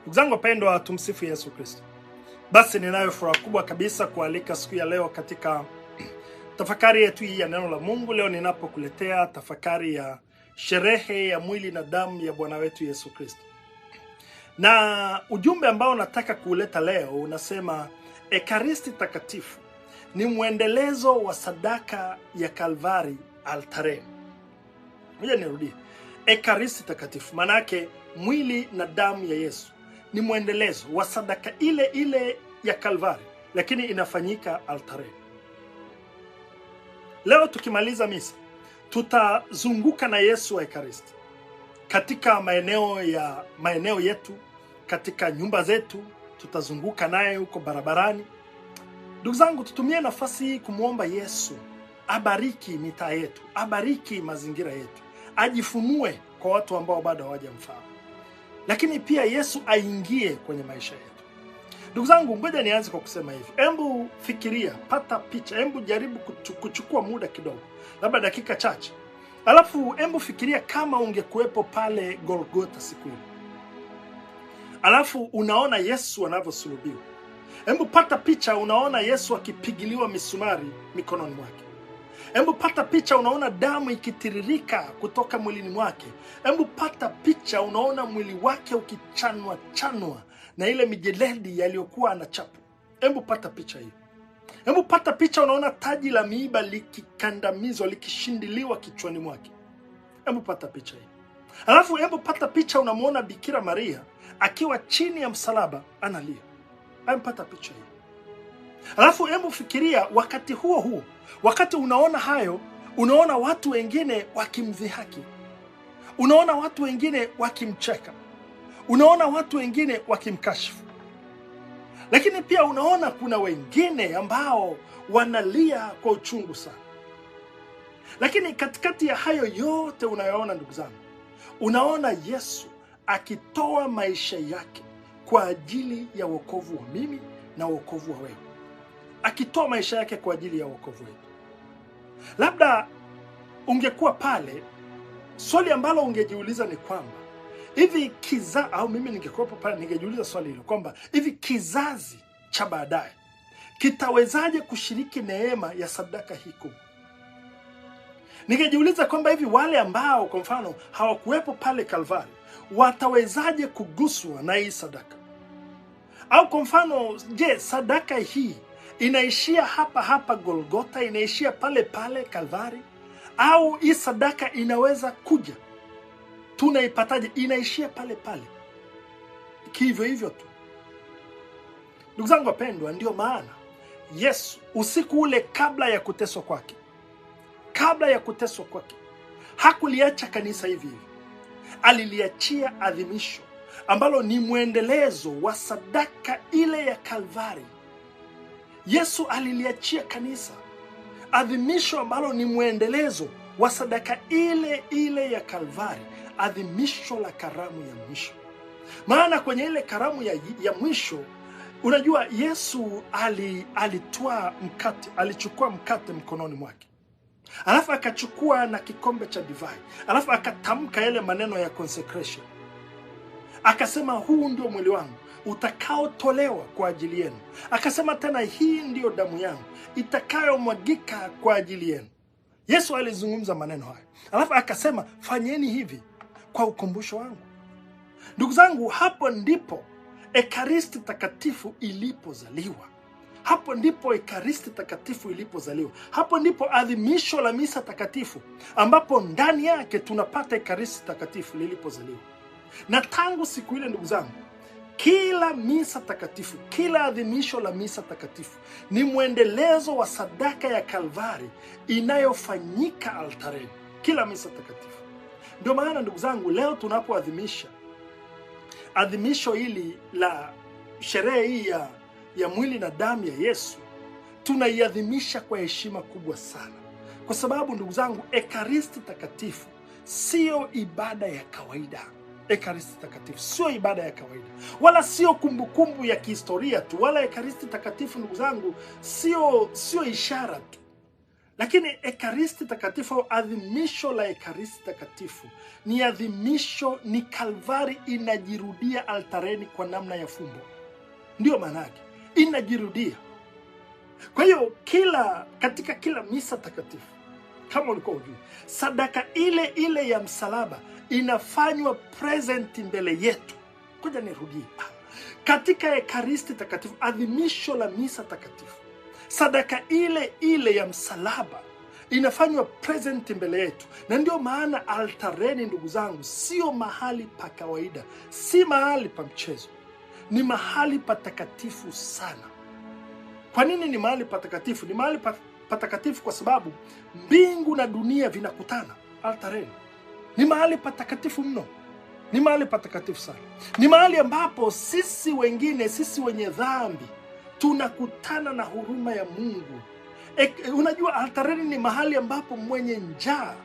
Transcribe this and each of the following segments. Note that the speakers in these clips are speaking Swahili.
Ndugu zangu wapendwa, tumsifu Yesu Kristo. Basi ninayo furaha kubwa kabisa kualika siku ya leo katika tafakari yetu hii ya neno la Mungu. Leo ninapokuletea tafakari ya sherehe ya mwili na damu ya Bwana wetu Yesu Kristo. Na ujumbe ambao nataka kuuleta leo unasema Ekaristi Takatifu ni mwendelezo wa sadaka ya Kalvari altareni. Ngoja nirudie. Ekaristi Takatifu manake mwili na damu ya Yesu ni mwendelezo wa sadaka ile ile ya Kalvari, lakini inafanyika altareni. Leo tukimaliza misa tutazunguka na Yesu wa Ekaristi katika maeneo yetu, katika nyumba zetu, tutazunguka naye huko barabarani. Ndugu zangu, tutumie nafasi hii kumwomba Yesu abariki mitaa yetu, abariki mazingira yetu, ajifunue kwa watu ambao bado hawajamfahamu. Lakini pia Yesu aingie kwenye maisha yetu. Ndugu zangu, ngoja nianze kwa kusema hivi. Hebu fikiria, pata picha, hebu jaribu kuchukua muda kidogo, labda dakika chache. Alafu hebu fikiria kama ungekuwepo pale Golgotha siku ile. Alafu unaona Yesu anavyosulubiwa. Hebu pata picha, unaona Yesu akipigiliwa misumari mikononi mwake. Hebu pata picha, unaona damu ikitiririka kutoka mwilini mwake. Hebu pata picha, unaona mwili wake ukichanwa na ile mijeledi yaliyokuwa anachapa. Hebu pata picha hiyo. Hebu pata picha, unaona taji la miiba likikandamizwa, likishindiliwa kichwani mwake. Hebu pata picha hiyo. Alafu hebu pata picha, unamuona Bikira Maria akiwa chini ya msalaba analia. Hebu pata picha hiyo. Alafu hebu fikiria wakati huo, wakati unaona hayo, unaona watu wengine wakimdhihaki. Unaona watu wengine wakimcheka. Unaona watu wengine wakimkashifu. Lakini pia unaona kuna wengine ambao wanalia kwa uchungu sana. Lakini katikati ya hayo yote unayoona, ndugu zangu, unaona Yesu akitoa maisha yake kwa ajili ya wokovu wa mimi na wokovu wa wewe. Akitoa maisha yake kwa ajili ya wokovu wetu. Labda ungekuwa pale, swali ambalo ungejiuliza ni kwamba hivi au mimi ningekuwa pale ningejiuliza swali hilo kwamba hivi kizazi cha baadaye kitawezaje kushiriki neema ya sadaka hii kubwa? Ningejiuliza kwamba hivi wale ambao kwa mfano hawakuwepo pale Kalvari watawezaje kuguswa na hii sadaka? Au kwa mfano, je, sadaka hii inaishia hapa Golgotha, inaishia pale Kalvari? Au hii sadaka inaweza kuja, tunaipataje? Inaishia pale hivyo hivyo tu? Ndugu zangu wapendwa, ndio maana Yesu usiku ule kabla ya kuteswa kwake, hakuliacha kanisa hivi. Aliliachia adhimisho ambalo ni mwendelezo wa sadaka ile ya Kalvari. Yesu aliliachia kanisa adhimisho ambalo ni mwendelezo wa sadaka ile ile ya Kalvari, adhimisho la karamu ya mwisho. Maana kwenye ile karamu ya mwisho, unajua Yesu alichukua mkate mkononi mwake. Alafu akachukua na kikombe cha divai. Alafu akatamka yale maneno ya consecration. Akasema, huu ndio mwili wangu utakaotolewa kwa ajili yenu. Akasema tena, hii ndiyo damu yangu itakayomwagika kwa ajili yenu. Yesu alizungumza maneno haya. Alafu akasema, fanyeni hivi kwa ukumbusho wangu. Ndugu zangu, hapo ndipo Ekaristi Takatifu ilipozaliwa. Hapo ndipo Ekaristi Takatifu ilipozaliwa. Hapo ndipo adhimisho la misa takatifu ambapo ndani yake tunapata Ekaristi Takatifu lilipozaliwa. Na tangu siku ile, ndugu zangu, kila misa takatifu, kila adhimisho la misa takatifu ni mwendelezo wa sadaka ya Kalvari inayofanyika altareni. Kila misa takatifu. Ndio maana ndugu zangu, leo tunapoadhimisha adhimisho hili la sherehe hii ya mwili na damu ya Yesu, tunaiadhimisha kwa heshima kubwa sana. Kwa sababu ndugu zangu, Ekaristi Takatifu sio ibada ya kawaida. Ekaristi Takatifu sio ibada ya kawaida, wala sio kumbukumbu ya kihistoria tu, wala Ekaristi Takatifu ndugu zangu sio ishara tu, Lakini ekaristi takatifu au adhimisho la ekaristi takatifu ni adhimisho, ni Kalvari inajirudia altareni kwa namna ya fumbo. Ndio maana yake, inajirudia. Kwa hiyo katika kila misa takatifu, kama ulikuwa hujui, sadaka ile ile ya msalaba inafanywa present mbele yetu. Ngoja nirudie. Katika ekaristi takatifu, adhimisho la misa takatifu, sadaka ile ile ya msalaba inafanywa present mbele yetu. Na ndio maana altareni, ndugu zangu, sio mahali pa kawaida, si mahali pa mchezo, ni mahali patakatifu sana. Kwa nini ni mahali patakatifu? Ni mahali patakatifu kwa sababu mbingu na dunia vinakutana altareni. Ni mahali patakatifu mno, ni mahali patakatifu sana. Ni mahali ambapo sisi wengine, sisi wenye dhambi, tunakutana na huruma ya Mungu. Unajua, altareni ni mahali ambapo mwenye njaa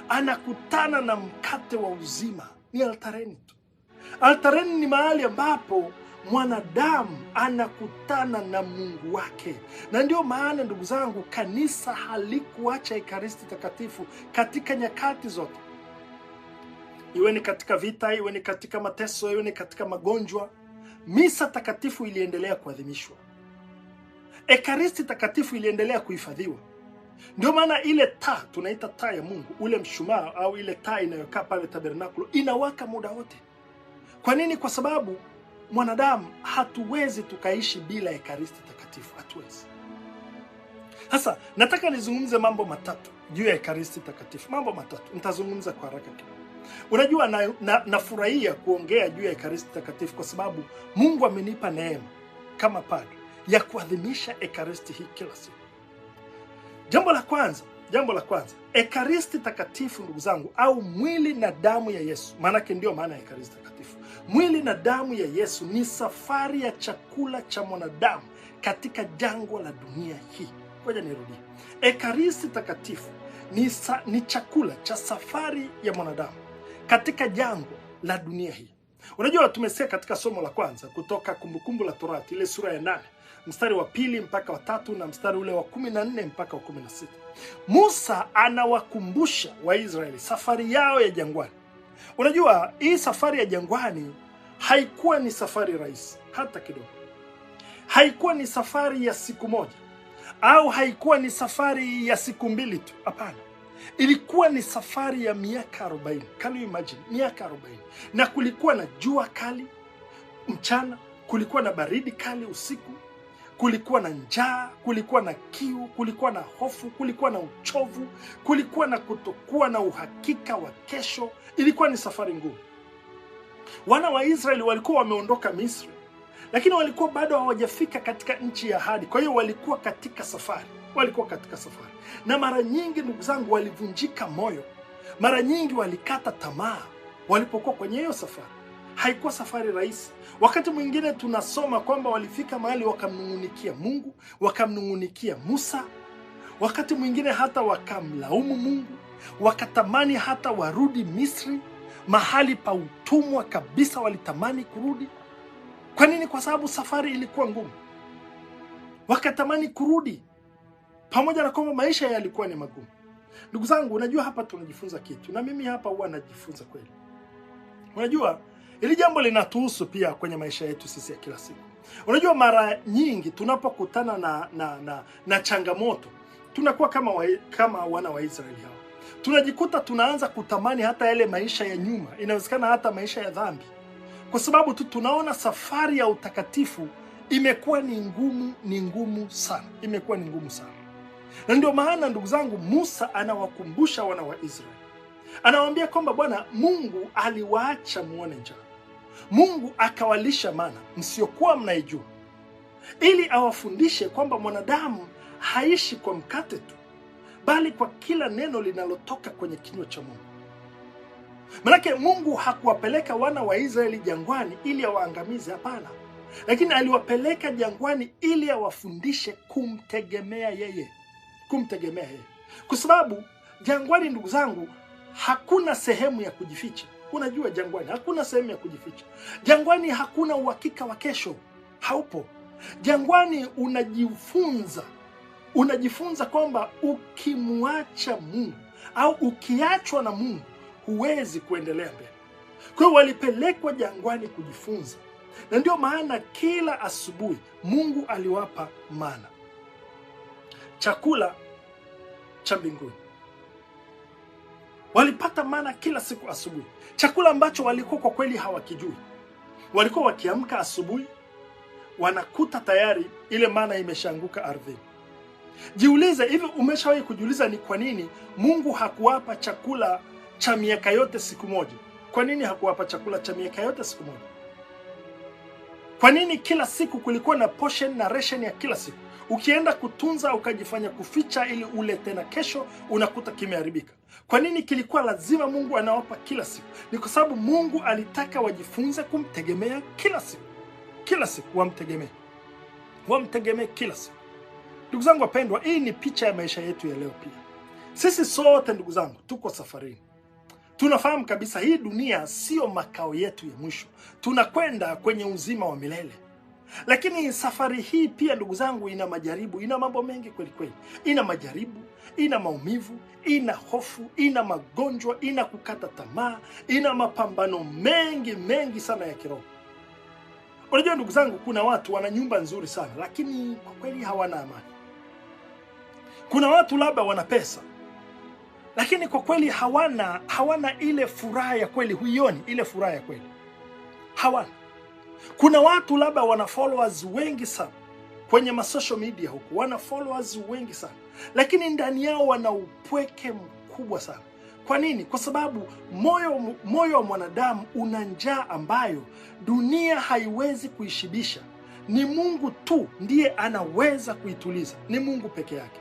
anakutana na mkate wa uzima. Ni altareni tu. Altareni ni mahali ambapo mwanadamu anakutana na Mungu wake. Na ndio maana, ndugu zangu, kanisa halikuacha ekaristi takatifu katika nyakati zote. Iwe ni katika vita, iwe ni katika mateso, iwe ni katika magonjwa, misa takatifu iliendelea kuadhimishwa. Ekaristi takatifu iliendelea kuhifadhiwa. Ndio maana ile taa, tunaita taa ya Mungu, ule mshumaa au ile taa inayokaa pale tabernakulo, inawaka muda wote. Kwa nini? Kwa sababu mwanadamu hatuwezi tukaishi bila ekaristi takatifu, hatuwezi. Sasa nataka nizungumze mambo matatu juu ya ekaristi takatifu. Mambo matatu, nitazungumza kwa haraka kidogo. Unajua, nafurahia kuongea juu ya ekaristi takatifu kwa sababu Mungu amenipa neema kama padre ya kuadhimisha ekaristi hii kila siku. Jambo la kwanza, ekaristi takatifu, ndugu zangu, au mwili na damu ya Yesu, maanake ndio maana ya ekaristi takatifu. Mwili na damu ya Yesu ni safari ya chakula cha mwanadamu katika jangwa la dunia hii. Ngoja nirudie. Ekaristi takatifu ni chakula cha safari ya mwanadamu katika jangwa la dunia hii. Unajua, tumesikia katika somo la kwanza kutoka Kumbukumbu la Torati, ile sura ya 8, mstari wa 2 mpaka wa 3 na mstari ule wa 14 mpaka wa 16. Musa anawakumbusha Waisraeli safari yao ya jangwani. Unajua, hii safari ya jangwani haikuwa ni safari rahisi hata kidogo. Haikuwa ni safari ya siku moja, au haikuwa ni safari ya siku mbili tu. Hapana. Ilikuwa ni safari ya miaka 40. Can you imagine? Miaka 40. Na kulikuwa na jua kali mchana, kulikuwa na baridi kali usiku, kulikuwa na njaa, kulikuwa na kiu, kulikuwa na hofu, kulikuwa na uchovu, kulikuwa na kutokuwa na uhakika wa kesho. Ilikuwa ni safari ngumu. Wana wa Israeli walikuwa wameondoka Misri, lakini walikuwa bado hawajafika katika nchi ya ahadi. Kwa hiyo walikuwa katika safari. Na mara nyingi, ndugu zangu, walivunjika moyo. Mara nyingi walikata tamaa walipokuwa kwenye hiyo safari. Haikuwa safari rahisi. Wakati mwingine tunasoma kwamba walifika mahali wakamnungunikia Mungu, wakamnungunikia Musa. Wakati mwingine hata wakamlaumu Mungu, wakatamani hata warudi Misri, mahali pa utumwa kabisa walitamani kurudi. Kwa nini? Kwa sababu safari ilikuwa ngumu. Wakatamani kurudi, pamoja na kwamba maisha yalikuwa ni magumu. Ndugu zangu, unajua, hapa tunajifunza kitu, na mimi hapa huwa najifunza kweli. Unajua, ili jambo linatuhusu pia kwenye maisha yetu sisi ya kila siku. Unajua, mara nyingi tunapokutana na changamoto, tunakuwa kama wana wa Israeli hao. Tunajikuta tunaanza kutamani hata yale maisha ya nyuma, inawezekana hata maisha ya dhambi, kwa sababu tu tunaona safari ya utakatifu imekuwa ni ngumu sana. Imekuwa ni ngumu sana. Na ndio maana, ndugu zangu, Musa anawakumbusha wana wa Israeli. Anawaambia kwamba Bwana Mungu aliwaacha muone njaa. Mungu akawalisha mana msiokuwa mnaijua, ili awafundishe kwamba mwanadamu haishi kwa mkate tu, bali kwa kila neno linalotoka kwenye kinywa cha Mungu. Manake Mungu hakuwapeleka wana wa Israeli jangwani ili awaangamize, hapana. Lakini aliwapeleka jangwani ili awafundishe kumtegemea yeye. Kwa sababu jangwani, ndugu zangu, hakuna sehemu ya kujificha. Unajua, jangwani hakuna sehemu ya kujificha. Jangwani hakuna uhakika wa kesho, haupo. Jangwani unajifunza Unajifunza kwamba ukimwacha Mungu au ukiachwa na Mungu huwezi kuendelea mbele. Kwa hiyo walipelekwa jangwani kujifunza, na ndio maana kila asubuhi Mungu aliwapa mana, chakula cha mbinguni. Walipata mana kila siku asubuhi, chakula ambacho walikuwa kwa kweli hawakijui. Walikuwa wakiamka asubuhi wanakuta tayari ile mana imeshaanguka ardhini. Jiulize, hivi umeshawahi kujiuliza ni kwa nini Mungu hakuwapa chakula cha miaka yote siku moja? Kwa nini hakuwapa chakula cha miaka yote siku moja? Kwa nini kila siku kulikuwa na portion na ration ya kila siku? Ukienda kutunza ukajifanya kuficha ili ule tena kesho unakuta kimeharibika. Kwa nini kilikuwa lazima Mungu anawapa kila siku? Ni kwa sababu Mungu alitaka wajifunze kumtegemea kila siku. Kila siku wamtegemee kila siku. Ndugu zangu wapendwa, hii ni picha ya maisha yetu ya leo pia. Sisi sote ndugu zangu tuko safarini. Tunafahamu kabisa hii dunia sio makao yetu ya mwisho. Tunakwenda kwenye uzima wa milele. Lakini safari hii pia ndugu zangu ina majaribu, ina mambo mengi kweli kweli. Ina majaribu, ina maumivu, ina hofu, ina magonjwa, ina kukata tamaa, ina mapambano mengi sana ya kiroho. Unajua ndugu zangu, kuna watu wana nyumba nzuri sana lakini kwa kweli hawana amani. Kuna watu labda wana pesa lakini kwa kweli hawana ile furaha ya kweli, huioni ile furaha ya kweli. Hawana. Kuna watu labda wana followers wengi sana kwenye social media huku, wana followers wengi sana lakini ndani yao wana upweke mkubwa sana. Kwa nini? Kwa sababu moyo wa mwanadamu una njaa ambayo dunia haiwezi kuishibisha. Ni Mungu tu ndiye anaweza kuituliza, ni Mungu peke yake.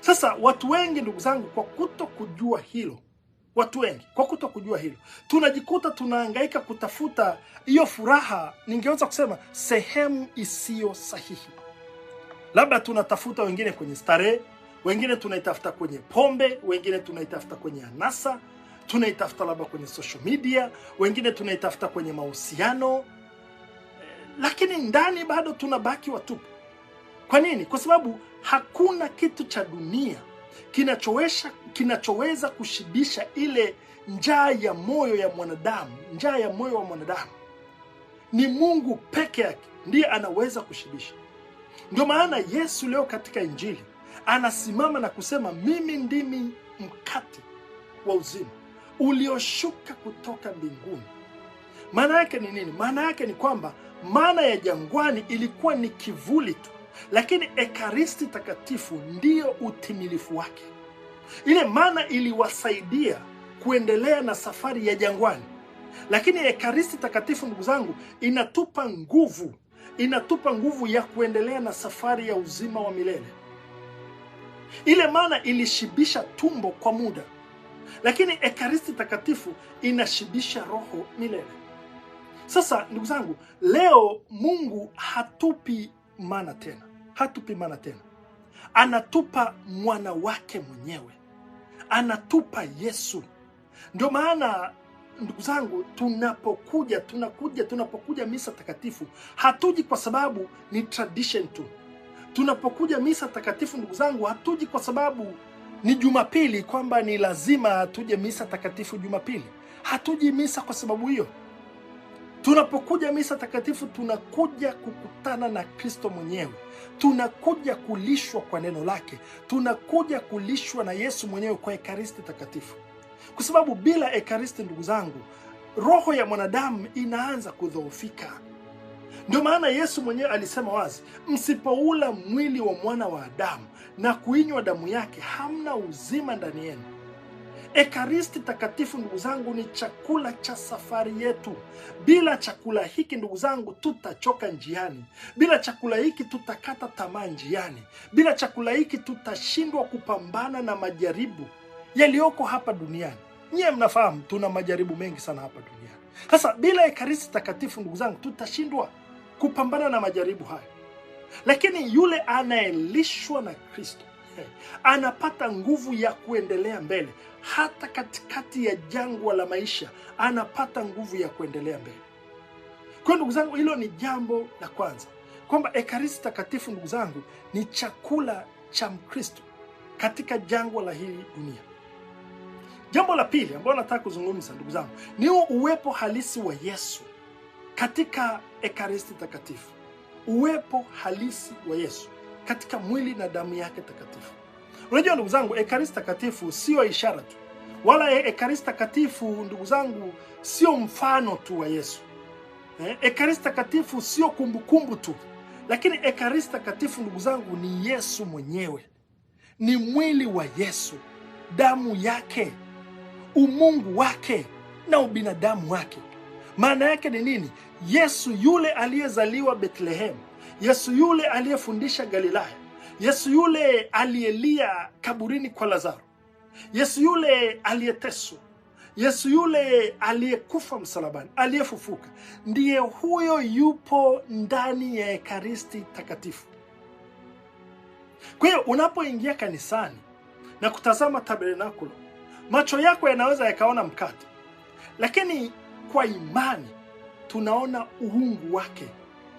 Sasa watu wengi ndugu zangu, kwa kutokujua hilo, tunajikuta tunahangaika kutafuta hiyo furaha, ningeweza kusema sehemu isiyo sahihi. Labda tunatafuta wengine kwenye starehe, wengine tunaitafuta kwenye pombe, wengine tunaitafuta kwenye anasa, tunaitafuta labda kwenye social media, wengine tunaitafuta kwenye mahusiano, lakini ndani bado tunabaki watupu. Kwa nini? Kwa sababu hakuna kitu cha dunia kinachoweza kushibisha ile njaa ya moyo ya mwanadamu. Njaa ya moyo wa mwanadamu ni Mungu peke yake ndiye anaweza kushibisha. Ndio maana Yesu leo katika Injili anasimama na kusema, mimi ndimi mkate wa uzima ulioshuka kutoka mbinguni. Maana yake ni nini? Maana yake ni kwamba mana ya jangwani ilikuwa ni kivuli tu, lakini Ekaristi Takatifu ndiyo utimilifu wake. Ile mana iliwasaidia kuendelea na safari ya jangwani, lakini Ekaristi Takatifu ndugu zangu inatupa nguvu ya kuendelea na safari ya uzima wa milele. Ile mana ilishibisha tumbo kwa muda, lakini Ekaristi Takatifu inashibisha roho milele. Sasa ndugu zangu, leo Mungu hatupi mana tena. Anatupa mwana wake mwenyewe. Anatupa Yesu. Ndio maana ndugu zangu, tunapokuja misa takatifu, hatuji kwa sababu ni tradition tu. Tunapokuja misa takatifu ndugu zangu, hatuji kwa sababu ni Jumapili, kwamba ni lazima tuje misa takatifu Jumapili. Hatuji misa kwa sababu hiyo. Tunapokuja misa takatifu tunakuja kukutana na Kristo mwenyewe. Tunakuja kulishwa kwa neno lake. Tunakuja kulishwa na Yesu mwenyewe kwa Ekaristi Takatifu. Kwa sababu bila Ekaristi ndugu zangu, roho ya mwanadamu inaanza kudhoofika. Ndio maana Yesu mwenyewe alisema wazi, msipoula mwili wa mwana wa Adamu na kuinywa damu yake, hamna uzima ndani yenu. Ekaristi Takatifu ndugu zangu ni chakula cha safari yetu. Bila chakula hiki ndugu zangu tutachoka njiani. Bila chakula hiki tutakata tamaa njiani. Bila chakula hiki tutashindwa kupambana na majaribu yaliyoko hapa duniani. Nyie mnafahamu tuna majaribu mengi sana hapa duniani. Sasa bila Ekaristi Takatifu ndugu zangu tutashindwa kupambana na majaribu haya. Lakini yule anayelishwa na Kristo anapata nguvu ya kuendelea mbele. Hata katikati ya jangwa la maisha anapata nguvu ya kuendelea mbele. Kwa ndugu zangu, hilo ni jambo la kwanza, kwamba Ekaristi Takatifu ndugu zangu ni chakula cha Mkristo katika jangwa la hii dunia. Jambo la pili ambalo nataka kuzungumza ndugu zangu ni uwepo halisi wa Yesu katika Ekaristi Takatifu. Uwepo halisi wa Yesu katika mwili na damu yake takatifu. Unajua ndugu zangu, Ekaristi Takatifu sio ishara tu, wala Ekaristi Takatifu ndugu zangu sio mfano tu wa Yesu. Ekaristi Takatifu sio kumbukumbu tu, lakini Ekaristi Takatifu ndugu zangu ni Yesu mwenyewe. Ni mwili wa Yesu, damu yake, umungu wake na ubinadamu wake. Maana yake ni nini? Yesu yule aliyezaliwa Bethlehem, Yesu yule aliyefundisha Galilaya, Yesu yule aliyelia kaburini kwa Lazaro, Yesu yule aliyeteswa, Yesu yule aliyekufa msalabani, aliyefufuka, ndiye huyo yupo ndani ya Ekaristi Takatifu. Kwa hiyo unapoingia kanisani na kutazama tabernakulo, macho yako yanaweza yakaona mkate, lakini kwa imani tunaona uungu wake,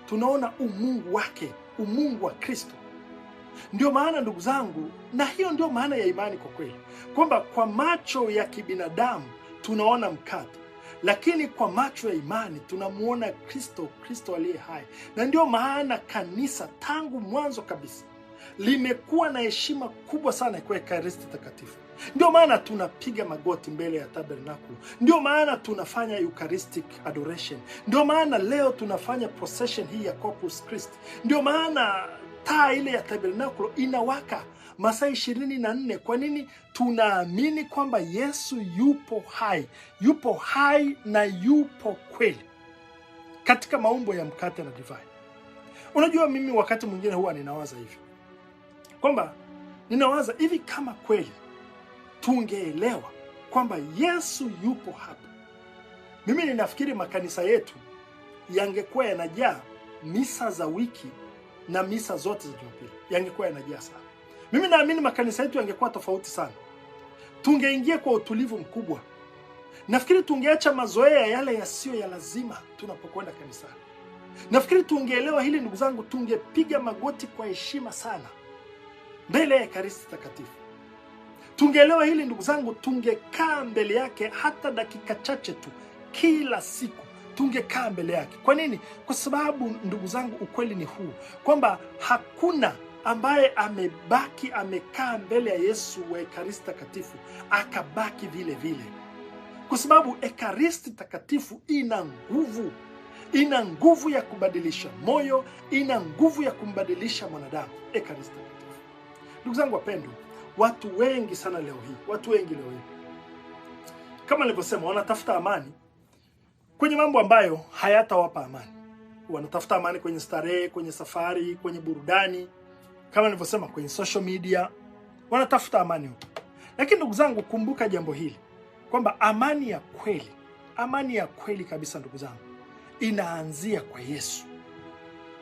tunaona umungu wake, umungu wa Kristo. Ndio maana ndugu zangu, na hiyo ndio maana ya imani kwa kweli, kwamba kwa macho ya kibinadamu tunaona mkate, lakini kwa macho ya imani tunamuona Kristo, Kristo aliye hai. Na ndio maana kanisa tangu mwanzo kabisa limekuwa na heshima kubwa sana kwa Ekaristi Takatifu. Ndio maana tunapiga magoti mbele ya tabernakulo. Ndio maana tunafanya Eucharistic adoration. Ndio maana leo tunafanya procession hii ya Corpus Christi. Ndio maana taa ile ya tabernakulo inawaka masaa 24. Kwa nini? Tunaamini kwamba Yesu yupo hai. Yupo hai na yupo kweli katika maumbo ya mkate na divai. Unajua, mimi wakati mwingine huwa ninawaza hivi, kwamba ninawaza hivi, kama kweli tungeelewa kwamba Yesu yupo hapa, mimi ninafikiri makanisa yetu yangekuwa yanajaa misa za wiki na misa zote za Jumapili, yangekuwa yanajaa sana. Mimi naamini makanisa yetu yangekuwa tofauti sana. Tungeingia kwa utulivu mkubwa. Nafikiri tungeacha mazoea yale yasiyo ya lazima tunapokwenda kanisani. Nafikiri tungeelewa hili ndugu zangu, tungepiga magoti kwa heshima sana mbele ya Ekaristi Takatifu. Tungeelewa hili ndugu zangu, tungekaa mbele yake hata dakika chache tu kila siku, tungekaa mbele yake. Kwa nini? Kwa sababu ndugu zangu, ukweli ni huu, kwamba hakuna ambaye amebaki amekaa mbele ya Yesu wa Ekaristi Takatifu akabaki vile vile, kwa sababu Ekaristi Takatifu ina nguvu. Ina nguvu ya kubadilisha moyo, ina nguvu ya kumbadilisha mwanadamu. Ekaristi Takatifu. Ndugu zangu wapendwa, watu wengi sana leo hii, kama nilivyosema, wanatafuta amani kwenye mambo ambayo hayatawapa amani. Wanatafuta amani kwenye starehe, kwenye safari, kwenye burudani, kama nilivyosema, kwenye social media, wanatafuta amani huko. Lakini ndugu zangu, kumbuka jambo hili, kwamba amani ya kweli kabisa ndugu zangu, inaanzia kwa Yesu.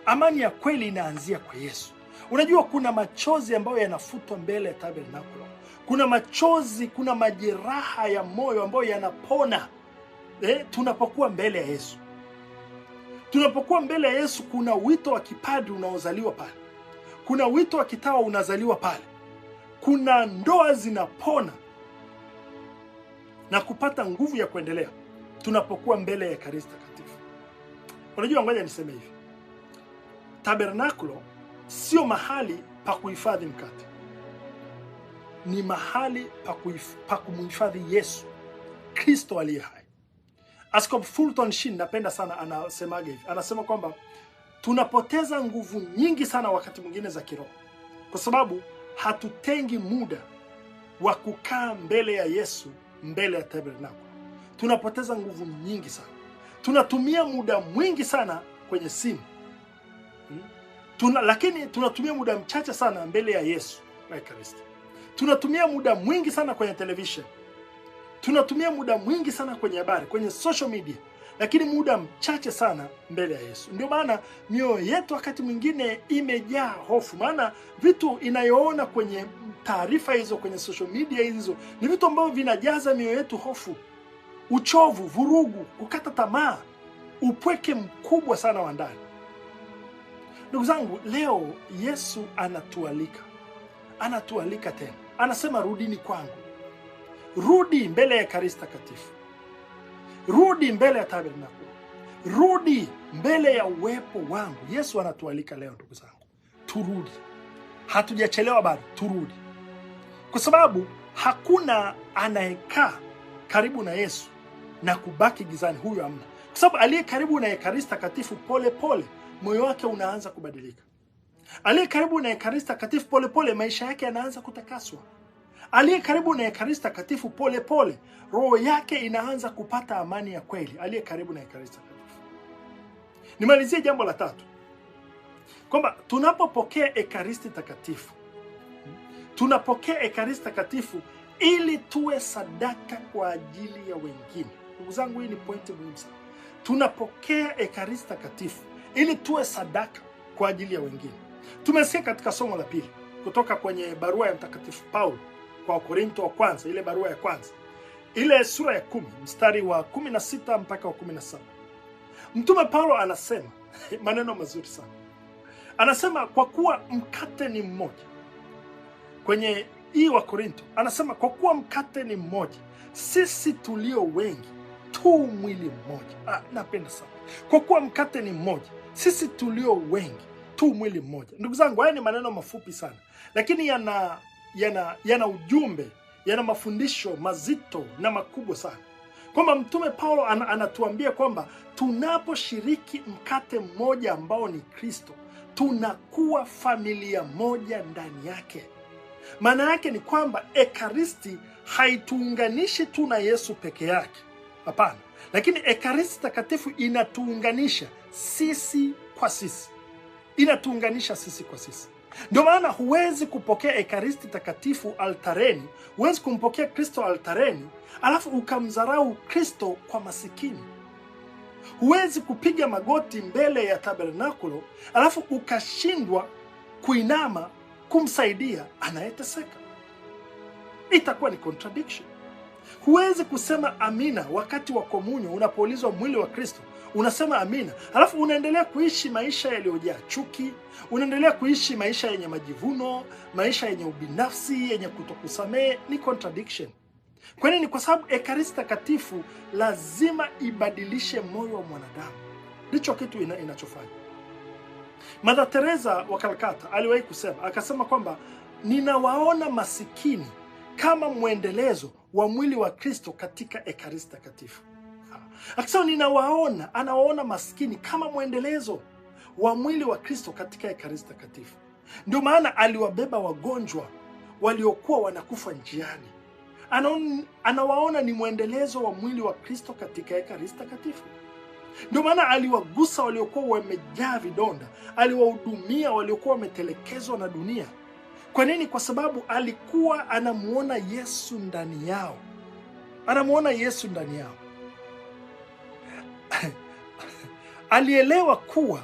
Amani ya kweli inaanzia kwa Yesu. Unajua, kuna machozi ambayo yanafutwa mbele ya tabernakulo. Kuna machozi, kuna majeraha ya moyo ambayo yanapona tunapokuwa mbele ya Yesu. Tunapokuwa mbele ya Yesu, kuna wito wa kipadri unaozaliwa pale. Kuna wito wa kitawa unazaliwa pale. Kuna ndoa zinapona na kupata nguvu ya kuendelea tunapokuwa mbele ya Ekaristi Takatifu. Unajua, ngoja niseme hivi, tabernakulo sio mahali pa kuhifadhi mkate, ni mahali pa kumhifadhi Yesu, Kristo aliye hai. Askofu Fulton Sheen, napenda sana, anasemaga hivi, anasema kwamba tunapoteza nguvu nyingi sana wakati mwingine za kiroho, kwa sababu hatutengi muda wa kukaa mbele ya Yesu, mbele ya tabernakulo. Tunapoteza nguvu nyingi sana. Tunatumia muda mwingi sana kwenye simu, lakini tunatumia muda mchache sana mbele ya Yesu wa Ekaristi. Tunatumia muda mwingi sana kwenye television. Tunatumia muda mwingi sana kwenye habari, kwenye social media, lakini muda mchache sana mbele ya Yesu. Ndio maana mioyo yetu wakati mwingine imejaa hofu, maana vitu inayoona kwenye taarifa hizo, kwenye social media hizo, ni vitu ambavyo vinajaza mioyo yetu hofu, uchovu, vurugu, kukata tamaa, upweke mkubwa sana wa ndani. Ndugu zangu, leo Yesu anatualika anatualika tena, anasema rudini kwangu. Rudi mbele ya Ekaristi Takatifu, rudi mbele ya tabernakulo, rudi mbele ya uwepo wangu. Yesu anatualika leo, ndugu zangu, turudi. Hatujachelewa bado, turudi, kwa sababu hakuna anayekaa karibu na Yesu na kubaki gizani. Huyo hamna, kwa sababu aliye karibu na Ekaristi Takatifu pole pole moyo wake unaanza kubadilika. Aliye karibu na Ekaristi Takatifu pole pole maisha yake yanaanza kutakaswa. Aliye karibu na Ekaristi Takatifu pole pole roho yake inaanza kupata amani ya kweli. Aliye karibu na Ekaristi Takatifu. Nimalizie jambo la tatu, kwamba tunapopokea Ekaristi Takatifu, tunapokea Ekaristi Takatifu ili tuwe sadaka kwa ajili ya wengine. Ndugu zangu, hii ni pointi muhimu sana. Tunapokea Ekaristi Takatifu ili tuwe sadaka kwa ajili ya wengine. Tumesikia katika somo la pili kutoka kwenye barua ya Mtakatifu Paulo kwa Wakorintho wa kwanza, ile barua ya kwanza, ile sura ya 10 mstari wa 16 mpaka wa 17. Mtume Paulo anasema maneno mazuri sana. Anasema kwa kuwa mkate ni mmoja. Kwenye hii Wakorintho anasema kwa kuwa mkate ni mmoja, sisi tulio wengi tu mwili mmoja. Napenda sana. Kwa kuwa mkate ni mmoja, sisi tulio wengi tu mwili mmoja. Ndugu zangu, haya ni maneno mafupi sana, lakini yana ujumbe, yana mafundisho mazito na makubwa sana. Kwamba Mtume Paulo anatuambia kwamba tunaposhiriki mkate mmoja ambao ni Kristo, tunakuwa familia moja ndani yake. Maana yake ni kwamba Ekaristi haituunganishi tu na Yesu peke yake. Hapana. Lakini Ekaristi Takatifu inatuunganisha sisi kwa sisi. Inatuunganisha sisi kwa sisi. Ndio maana huwezi kupokea Ekaristi Takatifu altareni, huwezi kumpokea Kristo altareni, alafu ukamdharau Kristo kwa masikini. Huwezi kupiga magoti mbele ya tabernakulo, alafu ukashindwa kuinama kumsaidia anayeteseka. Itakuwa ni contradiction. Huwezi kusema amina wakati wa komunyo unapoulizwa mwili wa Kristo. Unasema amina, alafu unaendelea kuishi maisha yaliyojaa chuki, unaendelea kuishi maisha yenye majivuno, maisha yenye ubinafsi, yenye kutokusamehe. Ni contradiction. Kwa nini? Kwa sababu Ekaristi Takatifu lazima ibadilishe moyo wa mwanadamu. Ndicho kitu inachofanya. Mother Teresa wa Calcutta aliwahi kusema, akasema kwamba ninawaona masikini kama mwendelezo wa mwili wa Kristo katika Ekaristi Takatifu. Akisema anawaona maskini kama mwendelezo wa mwili wa Kristo katika Ekaristi Takatifu. Ndio maana aliwabeba wagonjwa waliokuwa wanakufa njiani. Anawaona ni mwendelezo wa mwili wa Kristo katika Ekaristi Takatifu. Ndio maana aliwagusa waliokuwa wamejaa vidonda, aliwahudumia waliokuwa wametelekezwa na dunia. Kwa nini? Kwa sababu alikuwa anamuona Yesu ndani yao. Anamuona Yesu ndani yao. Alielewa kuwa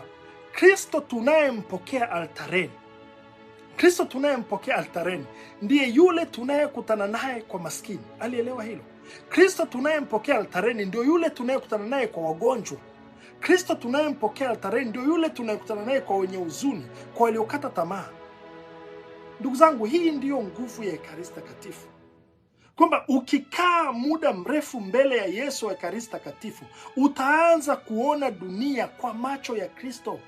Kristo tunayempokea altareni, Kristo tunayempokea altareni ndiye yule tunayekutana naye kwa maskini. Alielewa hilo. Kristo tunayempokea altareni ndio yule tunayekutana naye kwa wagonjwa. Kristo tunayempokea altareni ndio yule tunayekutana naye kwa wenye huzuni, kwa waliokata tamaa. Ndugu zangu, hii ndiyo nguvu ya Ekaristi Takatifu. Kwamba ukikaa muda mrefu mbele ya Yesu wa Ekaristi Takatifu, utaanza kuona dunia kwa macho ya Kristo.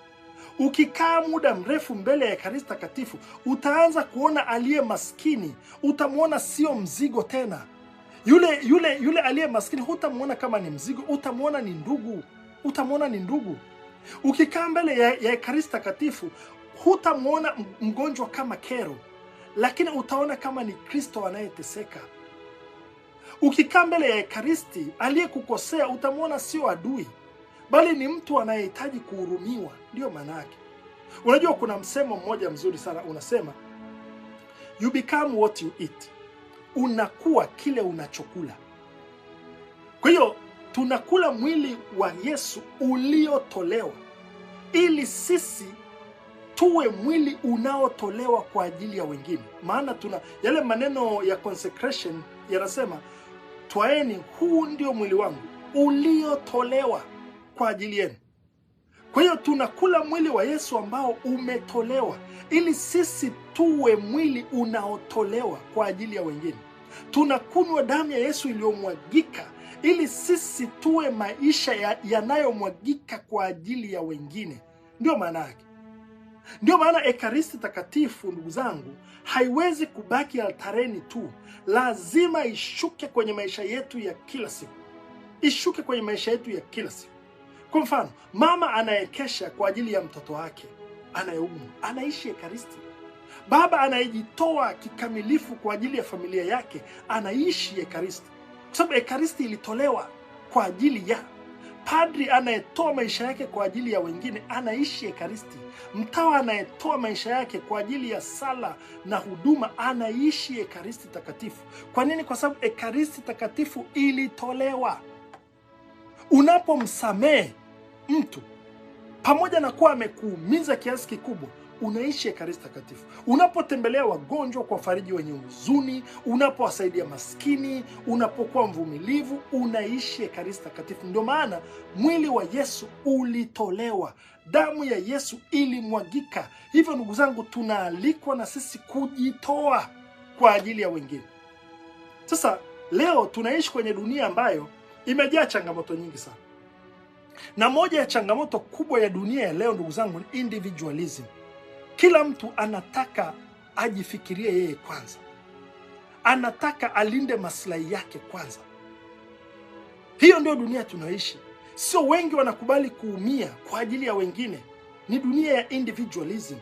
Ukikaa muda mrefu mbele ya Ekaristi Takatifu, utaanza kuona aliye maskini, utamuona sio mzigo tena. Yule aliye maskini hutamuona kama ni mzigo, utamuona ni ndugu. Utamuona ni ndugu. Ukikaa mbele ya Ekaristi Takatifu, hutamuona mgonjwa kama kero, lakini utaona kama ni Kristo anayeteseka. Ukikaa mbele ya Ekaristi, aliyekukosea utamuona sio adui, bali ni mtu anayehitaji kuhurumiwa. Ndio maana yake. Unajua kuna msemo mmoja mzuri sana unasema, you become what you eat. Unakuwa kile unachokula. Kwa hiyo tunakula mwili wa Yesu uliotolewa ili sisi tuwe mwili unaotolewa kwa ajili ya wengine. Maana tuna yale maneno ya consecration yanasema, twaeni, huu ndio mwili wangu uliotolewa kwa ajili yenu. Kwa Kwa hiyo tunakula mwili wa Yesu ambao umetolewa ili sisi tuwe mwili unaotolewa kwa ajili ya wengine. Tunakunywa damu ya Yesu iliyomwagika ili sisi tuwe maisha yanayomwagika kwa ajili ya wengine. Ndio maana yake. Ndio maana Ekaristi Takatifu, ndugu zangu, haiwezi kubaki altareni tu. Lazima ishuke kwenye maisha yetu ya kila siku. Ishuke kwenye maisha yetu ya kila siku. Kwa mfano, mama anayekesha kwa ajili ya mtoto wake anayeumwa, anaishi Ekaristi. Baba anayejitoa kikamilifu kwa ajili ya familia yake, anaishi Ekaristi. Kwa sababu Ekaristi ilitolewa kwa ajili ya. Padri anayetoa maisha yake kwa ajili ya wengine, anaishi Ekaristi. Mtawa anayetoa maisha yake kwa ajili ya sala na huduma, anaishi Ekaristi Takatifu. Kwa nini? Kwa sababu Ekaristi Takatifu ilitolewa. Unapomsamehe mtu, pamoja na kuwa amekuumiza kiasi kikubwa, unaishi Ekaristi Takatifu. Unapotembelea wagonjwa, kwa fariji wenye huzuni, unapowasaidia maskini, unapokuwa mvumilivu, unaishi Ekaristi Takatifu. Ndio maana mwili wa Yesu ulitolewa, damu ya Yesu ilimwagika. Hivyo ndugu zangu, tunaalikwa na sisi kujitoa kwa ajili ya wengine. Sasa leo tunaishi kwenye dunia ambayo imejaa changamoto nyingi sana. Na moja ya changamoto kubwa ya dunia ya leo, ndugu zangu, ni individualism. Kila mtu anataka ajifikirie yeye kwanza. Anataka alinde maslahi yake kwanza. Hiyo ndio dunia tunaishi. Sio wengi wanakubali kuumia kwa ajili ya wengine. Ni dunia ya individualism.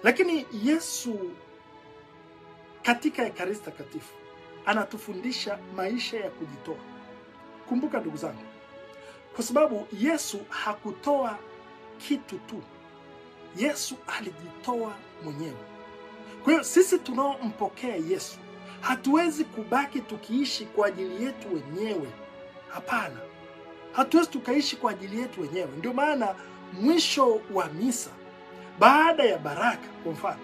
Lakini Yesu katika Ekaristi Takatifu anatufundisha maisha ya kujitoa. Kumbuka ndugu zangu, kwa sababu Yesu hakutoa kitu tu. Yesu alijitoa mwenyewe. Kwa hiyo sisi tunaompokea Yesu hatuwezi kubaki tukiishi kwa ajili yetu wenyewe. Hapana. Hatuwezi tukaishi kwa ajili yetu wenyewe. Ndio maana mwisho wa misa, baada ya baraka, kwa mfano,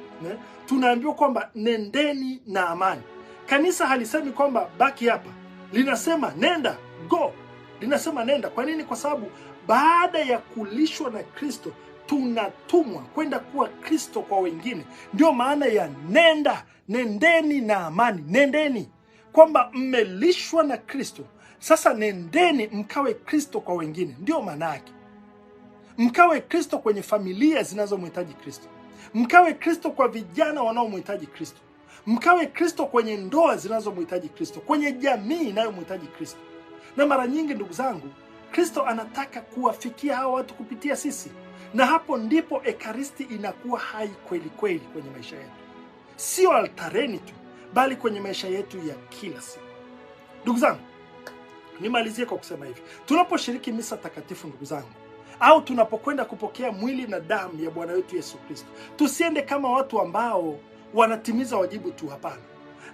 tunaambiwa kwamba nendeni na amani. Kanisa halisemi kwamba baki hapa. Linasema nenda, go. Linasema nenda. Kwa nini? Kwa sababu baada ya kulishwa na Kristo, tunatumwa kwenda kuwa Kristo kwa wengine. Ndio maana ya nenda, nendeni na amani. Nendeni, kwamba mmelishwa na Kristo. Sasa nendeni mkawe Kristo kwa wengine. Ndio maana yake. Mkawe Kristo kwenye familia zinazomhitaji Kristo. Mkawe Kristo kwa vijana wanaomhitaji Kristo. Mkawe Kristo kwenye ndoa zinazomhitaji Kristo, kwenye jamii inayomhitaji Kristo. Na mara nyingi ndugu zangu, Kristo anataka kuwafikia hao watu kupitia sisi. Na hapo ndipo Ekaristi inakuwa hai kweli kweli kwenye maisha yetu. Sio altareni tu, bali kwenye maisha yetu ya kila siku. Ndugu zangu, nimalizie kwa kusema hivi. Tunaposhiriki misa takatifu ndugu zangu, au tunapokwenda kupokea mwili na damu ya Bwana wetu Yesu Kristo, tusiende kama watu ambao wanatimiza wajibu tu, hapana.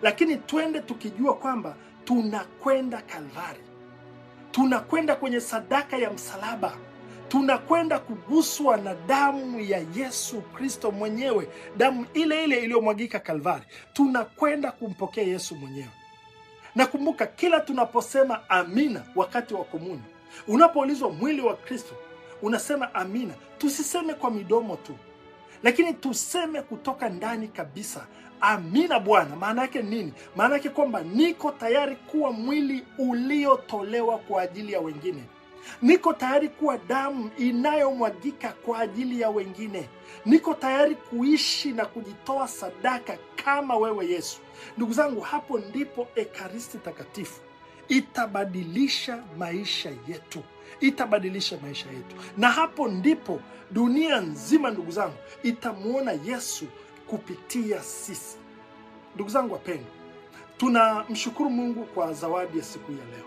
Lakini twende tukijua kwamba tunakwenda Kalvari. Tunakwenda kwenye sadaka ya msalaba. Tunakwenda kuguswa na damu ya Yesu Kristo mwenyewe, damu ile ile iliyomwagika Kalvari. Tunakwenda kumpokea Yesu mwenyewe. Na kumbuka, kila tunaposema amina wakati wa komunyo, unapoulizwa mwili wa Kristo, unasema amina. Tusiseme kwa midomo tu, lakini tuseme kutoka ndani kabisa. Amina Bwana. Maana yake nini? Maana yake kwamba niko tayari kuwa mwili uliotolewa kwa ajili ya wengine. Niko tayari kuwa damu inayomwagika kwa ajili ya wengine. Niko tayari kuishi na kujitoa sadaka kama wewe Yesu. Ndugu zangu, hapo ndipo Ekaristi Takatifu itabadilisha maisha yetu. Itabadilisha maisha yetu. Na hapo ndipo dunia nzima ndugu zangu itamuona Yesu kupitia sisi. Ndugu zangu wapendwa, tunamshukuru Mungu kwa zawadi ya siku ya leo.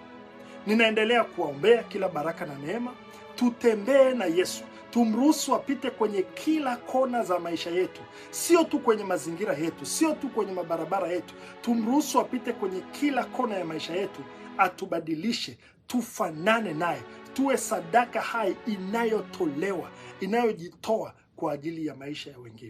Ninaendelea kuwaombea kila baraka na neema. Tutembee na Yesu. Tumruhusu apite kwenye kila kona za maisha yetu. Sio tu kwenye mazingira yetu, sio tu kwenye mabarabara yetu. Tumruhusu apite kwenye kila kona ya maisha yetu, atubadilishe, tufanane naye, tuwe sadaka hai inayotolewa, inayojitoa kwa ajili ya maisha ya wengine.